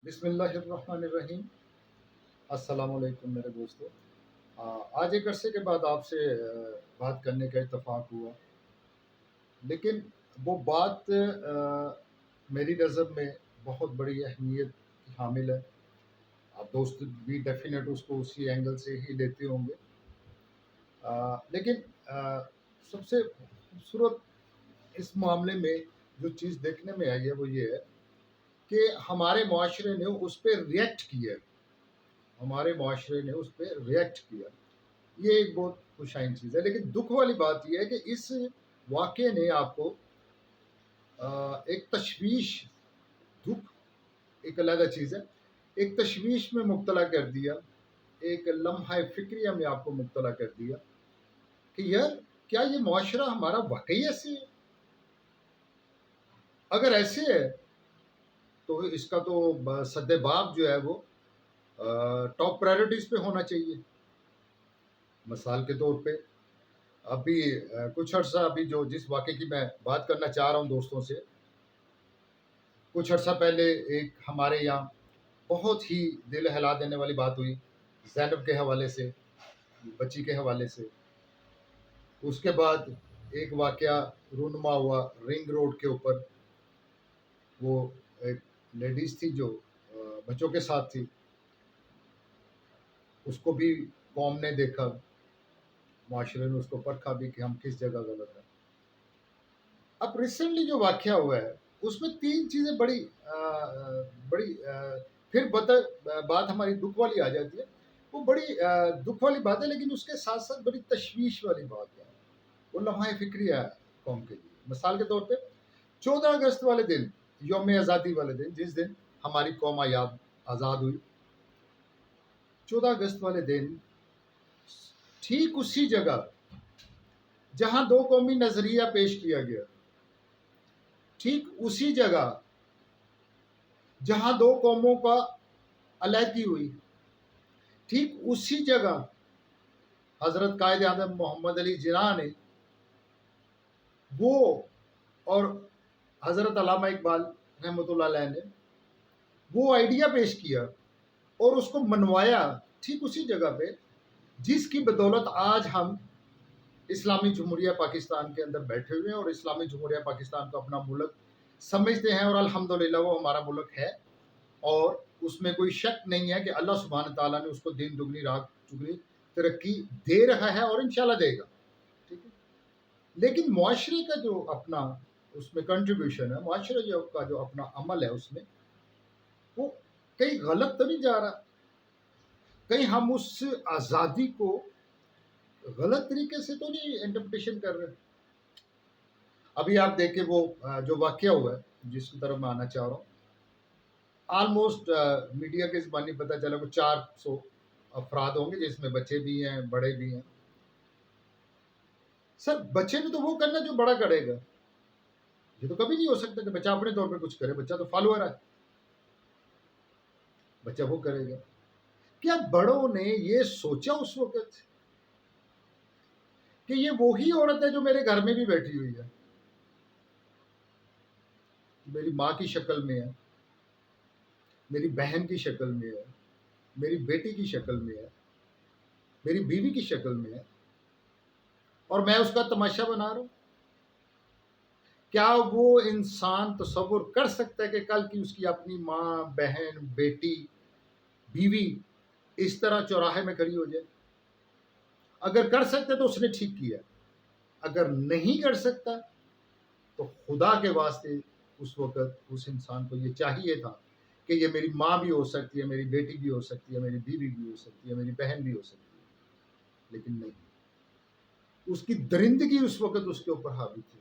بسم اللہ الرحمن الرحیم۔ السلام علیکم میرے دوستو۔ آج ایک عرصے کے بعد آپ سے بات کرنے کا اتفاق ہوا، لیکن وہ بات میری نظر میں بہت بڑی اہمیت کی حامل ہے۔ آپ دوست بھی ڈیفینیٹ اس کو اسی اینگل سے ہی لیتے ہوں گے، لیکن سب سے خوبصورت اس معاملے میں جو چیز دیکھنے میں آئی ہے وہ یہ ہے کہ ہمارے معاشرے نے اس پہ ریئیکٹ کیا یہ ایک بہت خوشائن چیز ہے۔ لیکن دکھ والی بات یہ ہے کہ اس واقعے نے آپ کو ایک تشویش، دکھ ایک علیحدہ چیز ہے، ایک تشویش میں مبتلا کر دیا، ایک لمحہ فکریہ میں آپ کو مبتلا کر دیا کہ یار کیا یہ معاشرہ ہمارا واقعی ایسے ہے؟ اگر ایسے ہے تو اس کا تو سد باب جو ہے وہ ٹاپ پرائرٹیز پہ ہونا چاہیے۔ مثال کے طور پہ ابھی کچھ عرصہ ابھی جس واقعے کی میں بات کرنا چاہ رہا ہوں دوستوں سے، کچھ عرصہ پہلے ایک ہمارے یہاں بہت ہی دل ہلا دینے والی بات ہوئی زینب کے حوالے سے، بچی کے حوالے سے۔ اس کے بعد ایک واقعہ رونما ہوا رنگ روڈ کے اوپر، وہ ایک لیڈیز تھی جو بچوں کے ساتھ تھی، اس کو بھی قوم نے دیکھا، معاشرے نے اس کو پرکھا بھی کہ ہم کس جگہ غلط ہیں۔ اب ریسنٹلی جو واقعہ ہوا ہے اس میں تین چیزیں بڑی پھر بات ہماری دکھ والی آ جاتی ہے، وہ بڑی دکھ والی بات ہے، لیکن اس کے ساتھ ساتھ بڑی تشویش والی بات ہے، وہ لمحہ فکری ہے قوم کے لیے۔ مثال کے طور پہ 14 اگست والے دن، یوم آزادی والے دن، جس دن ہماری قوم آزاد ہوئی، 14 اگست والے دن ٹھیک اسی جگہ جہاں دو قومی نظریہ پیش کیا گیا، ٹھیک اسی جگہ جہاں دو قوموں کا علیحدگی ہوئی، ٹھیک اسی جگہ حضرت قائد اعظم محمد علی جناح نے وہ اور حضرت علامہ اقبال رحمۃ اللہ علیہ نے وہ آئیڈیا پیش کیا اور اس کو منوایا ٹھیک اسی جگہ پہ، جس کی بدولت آج ہم اسلامی جمہوریہ پاکستان کے اندر بیٹھے ہوئے ہیں اور اسلامی جمہوریہ پاکستان کو اپنا ملک سمجھتے ہیں، اور الحمدللہ وہ ہمارا ملک ہے، اور اس میں کوئی شک نہیں ہے کہ اللہ سبحانہ تعالیٰ نے اس کو دین دگنی رات چگنی ترقی دے رہا ہے اور انشاءاللہ دے گا، ٹھیک ہے۔ لیکن معاشرے کا جو اپنا اس میں کنٹریبیوشن ہے، معاشرے کا جو اپنا عمل ہے، اس میں وہ کہیں غلط تو نہیں جا رہا، کہیں ہم اس آزادی کو غلط طریقے سے تو نہیں انٹرپریٹیشن کر رہے۔ ابھی آپ دیکھیں وہ جو واقعہ ہوا ہے جس کی طرف میں آنا چاہ رہا ہوں، آلموسٹ میڈیا کے زبانی پتہ چلا کہ 400 افراد ہوں گے، جس میں بچے بھی ہیں بڑے بھی ہیں۔ سر بچے نے تو وہ کرنا جو بڑا کرے گا، یہ تو کبھی نہیں ہو سکتا کہ بچہ اپنے طور پہ کچھ کرے، بچہ تو فالوور ہے، بچہ وہ کرے گا۔ کیا بڑوں نے یہ سوچا اس وقت کہ یہ وہی عورت ہے جو میرے گھر میں بھی بیٹھی ہوئی ہے، میری ماں کی شکل میں ہے، میری بہن کی شکل میں ہے، میری بیٹی کی شکل میں ہے، میری بیوی کی شکل میں ہے، اور میں اس کا تماشا بنا رہا ہوں؟ کیا وہ انسان تصور کر سکتا ہے کہ کل کی اس کی اپنی ماں، بہن، بیٹی، بیوی اس طرح چوراہے میں کھڑی ہو جائے؟ اگر کر سکتے تو اس نے ٹھیک کیا، اگر نہیں کر سکتا تو خدا کے واسطے اس وقت اس انسان کو یہ چاہیے تھا کہ یہ میری ماں بھی ہو سکتی ہے، میری بیٹی بھی ہو سکتی ہے، میری بیوی بھی ہو سکتی ہے، میری بہن بھی ہو سکتی ہے، لیکن نہیں، اس کی درندگی اس وقت اس کے اوپر حاوی تھی،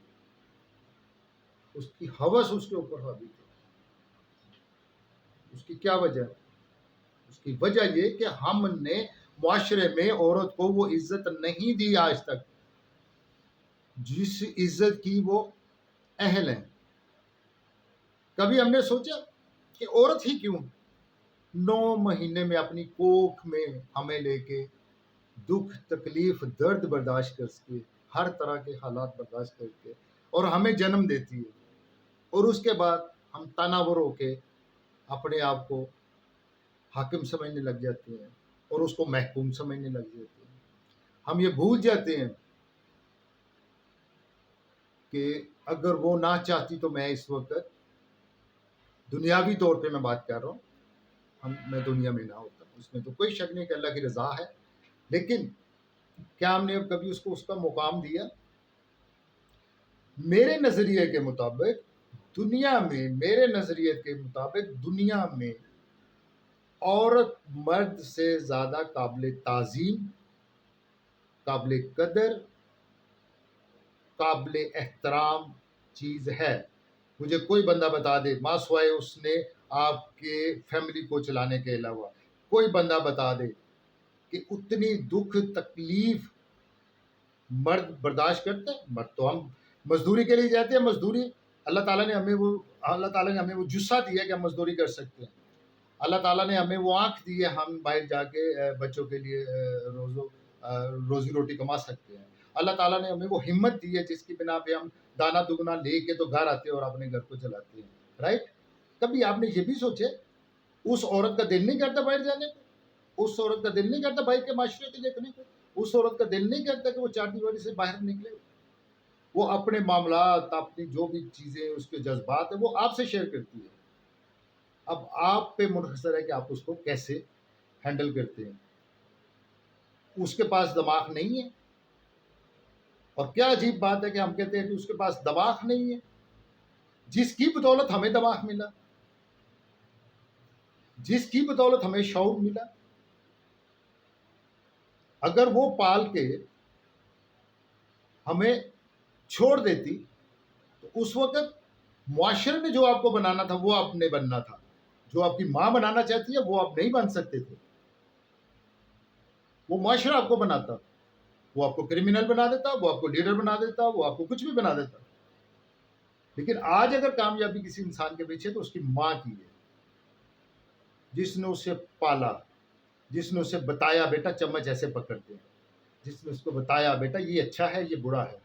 اس کی ہوس اس کے اوپر حاوی تھی۔ اس کی کیا وجہ ہے؟ اس کی وجہ یہ کہ ہم نے معاشرے میں عورت کو وہ عزت نہیں دی آج تک جس عزت کی وہ اہل ہیں۔ کبھی ہم نے سوچا کہ عورت ہی کیوں 9 مہینے میں اپنی کوکھ میں ہمیں لے کے دکھ تکلیف درد برداشت کر کے ہر طرح کے حالات برداشت کر کے اور ہمیں جنم دیتی ہے، اور اس کے بعد ہم تناور ہو کے اپنے آپ کو حاکم سمجھنے لگ جاتے ہیں اور اس کو محکوم سمجھنے لگ جاتے ہیں. ہم یہ بھول جاتے ہیں کہ اگر وہ نہ چاہتی تو میں اس وقت دنیاوی طور پہ میں بات کر رہا ہوں، میں دنیا میں نہ ہوتا. اس میں تو کوئی شک نہیں کہ اللہ کی رضا ہے، لیکن کیا ہم نے کبھی اس کو اس کا مقام دیا؟ میرے نظریے کے مطابق دنیا میں عورت مرد سے زیادہ قابل تعظیم، قابل قدر، قابل احترام چیز ہے. مجھے کوئی بندہ بتا دے، ماں سوائے اس نے آپ کے فیملی کو چلانے کے علاوہ، کوئی بندہ بتا دے کہ اتنی دکھ تکلیف مرد برداشت کرتے ہیں. مرد تو ہم مزدوری کے لیے جاتے ہیں، مزدوری اللہ تعالیٰ نے ہمیں وہ جسہ دیا کہ ہم مزدوری کر سکتے ہیں. اللہ تعالیٰ نے ہمیں وہ آنکھ دی ہے، ہم باہر جا کے بچوں کے لیے روزی روٹی کما سکتے ہیں. اللہ تعالیٰ نے ہمیں وہ ہمت دی ہے جس کی بنا پہ ہم دانا دگنا لے کے تو گھر آتے ہیں اور اپنے گھر کو چلاتے ہیں. رائٹ؟ کبھی آپ نے یہ بھی سوچے اس عورت کا دل نہیں کرتا باہر جانے کو؟ اس عورت کا دل نہیں کرتا باہر کے معاشرے کو دیکھنے کو؟ اس عورت کا دل نہیں کرتا کہ وہ چار دیواری سے باہر نکلے؟ وہ اپنے معاملات، اپنی جو بھی چیزیں اس کے جذبات ہیں وہ آپ سے شیئر کرتی ہے. اب آپ پہ منحصر ہے کہ آپ اس کو کیسے ہینڈل کرتے ہیں. اس کے پاس دماغ نہیں ہے، اور کیا عجیب بات ہے کہ ہم کہتے ہیں کہ اس کے پاس دماغ نہیں ہے، جس کی بدولت ہمیں دماغ ملا، جس کی بدولت ہمیں شعور ملا. اگر وہ پال کے ہمیں چھوڑ دیتی تو اس وقت معاشرے نے جو آپ کو بنانا تھا وہ آپ نے بننا تھا. جو آپ کی ماں بنانا چاہتی ہے وہ آپ نہیں بن سکتے تھے. وہ معاشرہ آپ کو بناتا، وہ آپ کو کرمنل بنا دیتا، وہ آپ کو لیڈر بنا دیتا، وہ آپ کو کچھ بھی بنا دیتا. لیکن آج اگر کامیابی کسی انسان کے پیچھے تو اس کی ماں کی ہے، جس نے اسے پالا، جس نے اسے بتایا بیٹا چمچ ایسے پکڑتے ہیں، جس نے اس کو بتایا بیٹا یہ اچھا ہے یہ برا ہے،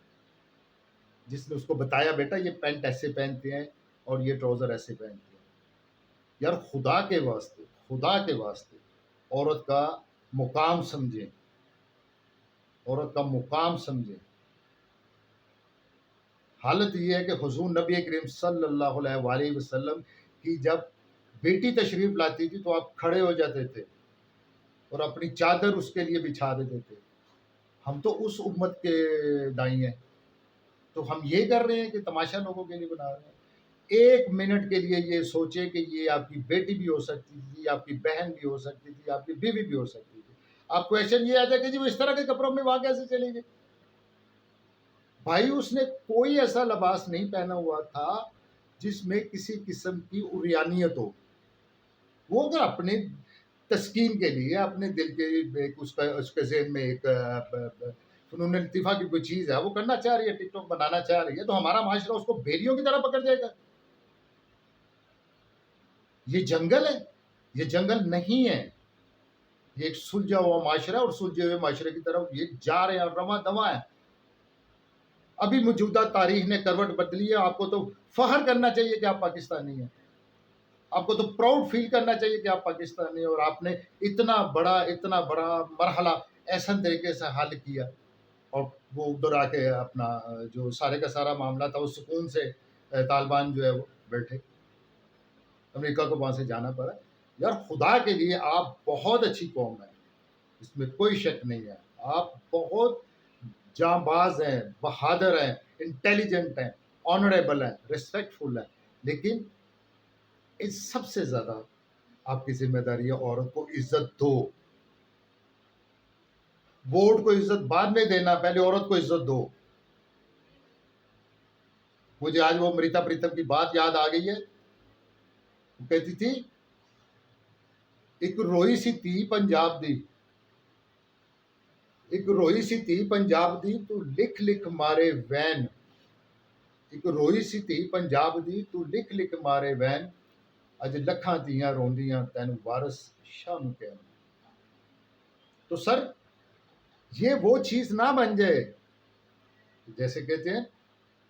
جس نے اس کو بتایا بیٹا یہ پینٹ ایسے پہنتے ہیں اور یہ ٹراؤزر ایسے پہنتے ہیں. یار خدا کے واسطے عورت کا مقام سمجھیں، عورت کا مقام سمجھیں. حالت یہ ہے کہ حضور نبی کریم صلی اللہ علیہ وآلہ وسلم کی جب بیٹی تشریف لاتی تھی تو آپ کھڑے ہو جاتے تھے اور اپنی چادر اس کے لیے بچھا دیتے تھے. ہم تو اس امت کے دائی ہیں، تو ہم یہ کر رہے ہیں کہ تماشا لوگوں کے لیے بنا رہے ہیں. ایک منٹ کے لیے یہ سوچے کہ یہ آپ کی بیٹی بھی ہو سکتی تھی، آپ کی بہن بھی ہو سکتی تھی، آپ کی بیوی بھی ہو سکتی تھی. آپ کویشچن یہ آتا ہے کہ جی وہ اس طرح کے کپڑوں میں وہاں کیسے چلیں گے؟ بھائی اس نے کوئی ایسا لباس نہیں پہنا ہوا تھا جس میں کسی قسم کی عریانیت ہو. وہ اگر اپنے تسکین کے لیے اپنے دل کے اس کے ذہن میں ایک فنون لطیفہ کی کوئی چیز ہے وہ کرنا چاہ رہی ہے، ٹک ٹاک بنانا چاہ رہی ہے، تو ہمارا معاشرہ اس کو بھیڑیوں کی طرح پکڑ جائے گا. یہ جنگل ہے، یہ جنگل نہیں ہے. یہ ایک سلجھا ہوا معاشرہ اور سلجھے ہوئے معاشرے کی طرف یہ جا رہے ہیں اور رواں دواں ہے. ابھی موجودہ تاریخ نے کروٹ بدلی ہے. آپ کو تو فخر کرنا چاہیے کہ آپ پاکستانی ہیں، آپ کو تو پراؤڈ فیل کرنا چاہیے کہ آپ پاکستانی ہیں، اور آپ نے اتنا بڑا مرحلہ احسن طریقے سے حل کیا، اور وہ ادھر آ کے اپنا جو سارے کا سارا معاملہ تھا اس سکون سے طالبان جو ہے وہ بیٹھے، امریکہ کو وہاں سے جانا پڑا. یار خدا کے لیے آپ بہت اچھی قوم ہے، اس میں کوئی شک نہیں ہے. آپ بہت جاں باز ہیں، بہادر ہیں، انٹیلیجنٹ ہیں، آنریبل ہیں، ریسپیکٹفل ہیں. لیکن اس سب سے زیادہ آپ کی ذمہ داری ہے عورت کو عزت دو. ووٹ کو عزت بعد میں دینا، پہلے عورت کو عزت دو. مجھے آج وہ امرتا پریتم کی بات یاد آ گئی ہے. وہ کہتی تھی ایک روئی سی تھی پنجاب دی، ایک روئی سی تھی پنجاب دی تو لکھ لکھ مارے وین. ایک روئی سی تھی پنجاب دی تو لکھ لکھ مارے وین، اج لکھاں تیاں روندیاں تینوں وارث شاہ نوں کہن. تو سر یہ وہ چیز نہ بن جائے جیسے کہتے ہیں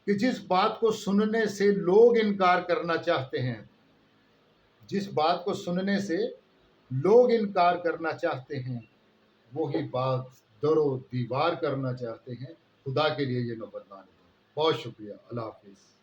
کہ جس بات کو سننے سے لوگ انکار کرنا چاہتے ہیں، جس بات کو سننے سے لوگ انکار کرنا چاہتے ہیں وہی بات در و دیوار کرنا چاہتے ہیں. خدا کے لیے یہ نوبت نہ لیں. بہت شکریہ. اللہ حافظ.